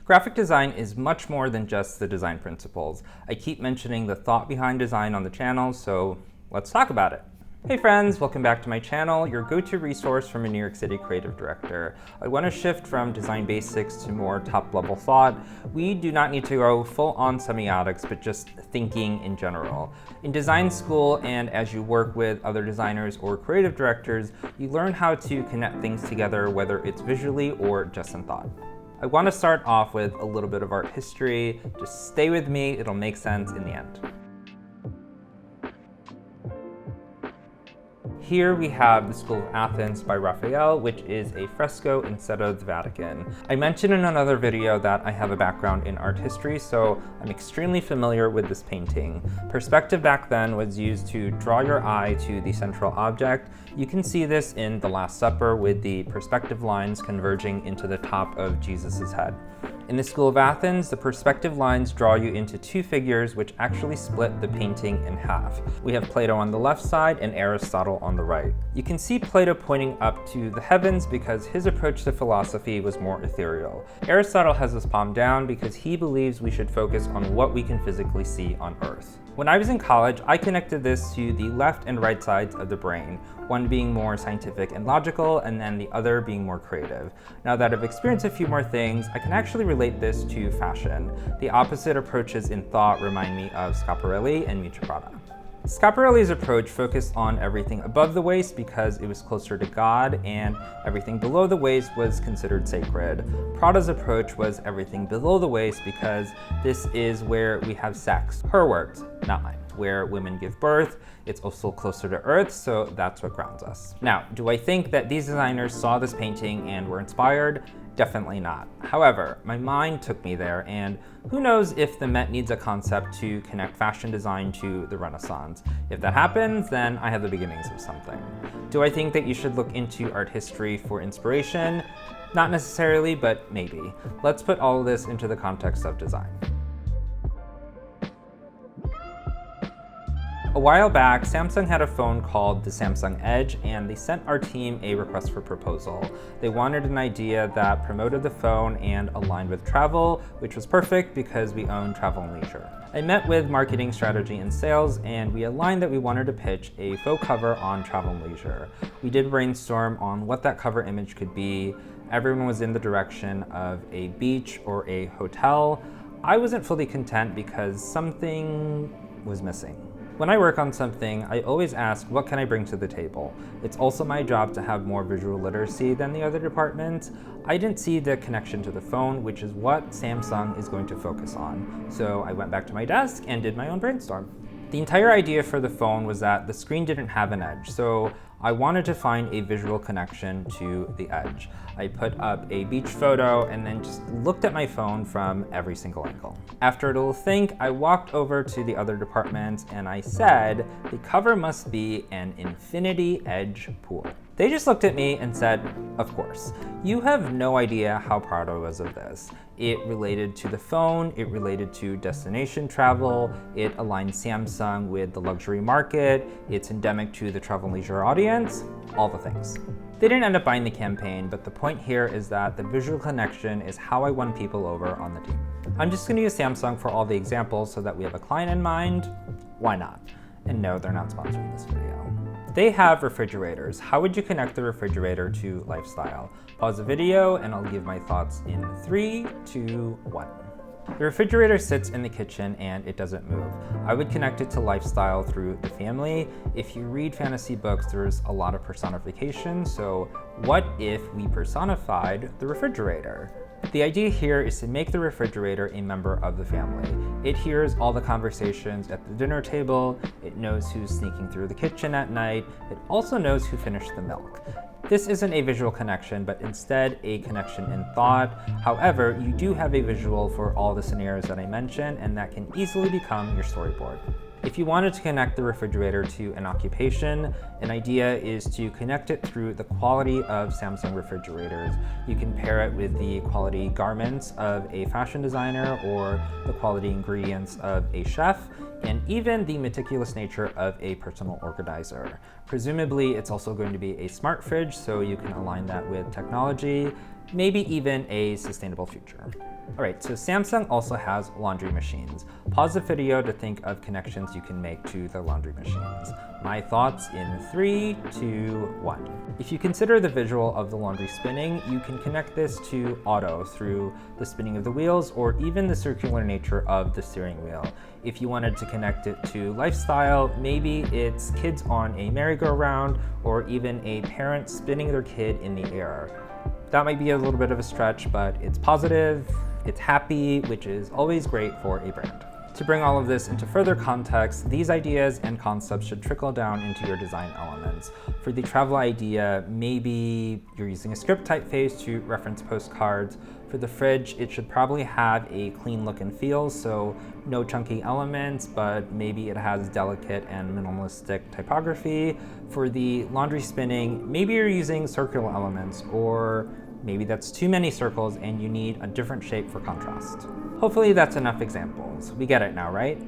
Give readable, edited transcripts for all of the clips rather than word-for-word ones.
Graphic design is much more than just the design principles. I keep mentioning the thought behind design on the channel, so let's talk about it. Hey friends, welcome back to my channel, your go-to resource from a New York City creative director. I want to shift from design basics to more top-level thought. We do not need to go full-on semiotics, but just thinking in general. In design school and as you work with other designers or creative directors, you learn how to connect things together, whether it's visually or just in thought. I want to start off with a little bit of art history. Just stay with me, it'll make sense in the end. Here we have the School of Athens by Raphael, which is a fresco instead of the Vatican. I mentioned in another video that I have a background in art history, so I'm extremely familiar with this painting. Perspective back then was used to draw your eye to the central object. You can see this in the Last Supper with the perspective lines converging into the top of Jesus's head. In the School of Athens, the perspective lines draw you into two figures which actually split the painting in half. We have Plato on the left side and Aristotle on the right. You can see Plato pointing up to the heavens because his approach to philosophy was more ethereal. Aristotle has his palm down because he believes we should focus on what we can physically see on Earth. When I was in college, I connected this to the left and right sides of the brain, one being more scientific and logical, and then the other being more creative. Now that I've experienced a few more things, I can actually relate this to fashion. The opposite approaches in thought remind me of Schiaparelli and Miuccia Prada. Schiaparelli's approach focused on everything above the waist because it was closer to God, and everything below the waist was considered sacred. Prada's approach was everything below the waist because this is where we have sex. Her words, not mine. Where women give birth, it's also closer to Earth, so that's what grounds us. Now, do I think that these designers saw this painting and were inspired? Definitely not. However, my mind took me there, and who knows if the Met needs a concept to connect fashion design to the Renaissance. If that happens, then I have the beginnings of something. Do I think that you should look into art history for inspiration? Not necessarily, but maybe. Let's put all of this into the context of design. A while back, Samsung had a phone called the Samsung Edge, and they sent our team a request for proposal. They wanted an idea that promoted the phone and aligned with travel, which was perfect because we own Travel and Leisure. I met with marketing, strategy, and sales, and we aligned that we wanted to pitch a faux cover on Travel and Leisure. We did brainstorm on what that cover image could be. Everyone was in the direction of a beach or a hotel. I wasn't fully content because something was missing. When I work on something, I always ask, what can I bring to the table? It's also my job to have more visual literacy than the other departments. I didn't see the connection to the phone, which is what Samsung is going to focus on. So I went back to my desk and did my own brainstorm. The entire idea for the phone was that the screen didn't have an edge, so I wanted to find a visual connection to the edge. I put up a beach photo and then just looked at my phone from every single angle. After a little think, I walked over to the other departments and I said, the cover must be an infinity edge pool. They just looked at me and said, of course. You have no idea how proud I was of this. It related to the phone, it related to destination travel, it aligned Samsung with the luxury market, it's endemic to the travel and leisure audience, all the things. They didn't end up buying the campaign, but the point here is that the visual connection is how I won people over on the team. I'm just gonna use Samsung for all the examples so that we have a client in mind. Why not? And no, they're not sponsoring this video. They have refrigerators. How would you connect the refrigerator to lifestyle? Pause the video and I'll give my thoughts in 3, 2, 1. The refrigerator sits in the kitchen and it doesn't move. I would connect it to lifestyle through the family. If you read fantasy books, there's a lot of personification. So what if we personified the refrigerator? The idea here is to make the refrigerator a member of the family. It hears all the conversations at the dinner table, it knows who's sneaking through the kitchen at night, it also knows who finished the milk. This isn't a visual connection, but instead a connection in thought. However, you do have a visual for all the scenarios that I mentioned, and that can easily become your storyboard. If you wanted to connect the refrigerator to an occupation, an idea is to connect it through the quality of Samsung refrigerators. You can pair it with the quality garments of a fashion designer or the quality ingredients of a chef, and even the meticulous nature of a personal organizer. Presumably, it's also going to be a smart fridge, so you can align that with technology. maybe even a sustainable future. All right, so Samsung also has laundry machines. Pause the video to think of connections you can make to the laundry machines. My thoughts in 3, 2, 1. If you consider the visual of the laundry spinning, you can connect this to auto through the spinning of the wheels or even the circular nature of the steering wheel. If you wanted to connect it to lifestyle, maybe it's kids on a merry-go-round or even a parent spinning their kid in the air. That might be a little bit of a stretch, but it's positive, it's happy, which is always great for a brand. To bring all of this into further context, these ideas and concepts should trickle down into your design elements. For the travel idea, maybe you're using a script typeface to reference postcards. For the fridge, it should probably have a clean look and feel, so no chunky elements, but maybe it has delicate and minimalistic typography. For the laundry spinning, maybe you're using circular elements, or maybe that's too many circles and you need a different shape for contrast. Hopefully that's enough examples. We get it now, right?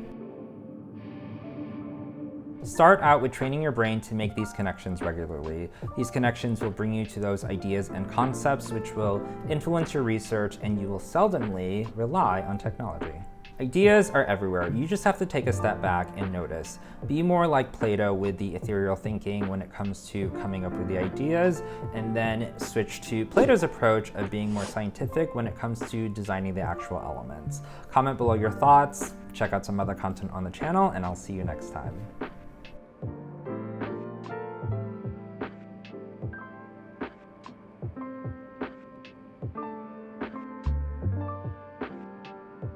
Start out with training your brain to make these connections regularly. These connections will bring you to those ideas and concepts which will influence your research, and you will seldomly rely on technology. Ideas are everywhere. You just have to take a step back and notice. Be more like Plato with the ethereal thinking when it comes to coming up with the ideas, and then switch to Plato's approach of being more scientific when it comes to designing the actual elements. Comment below your thoughts, check out some other content on the channel, and I'll see you next time.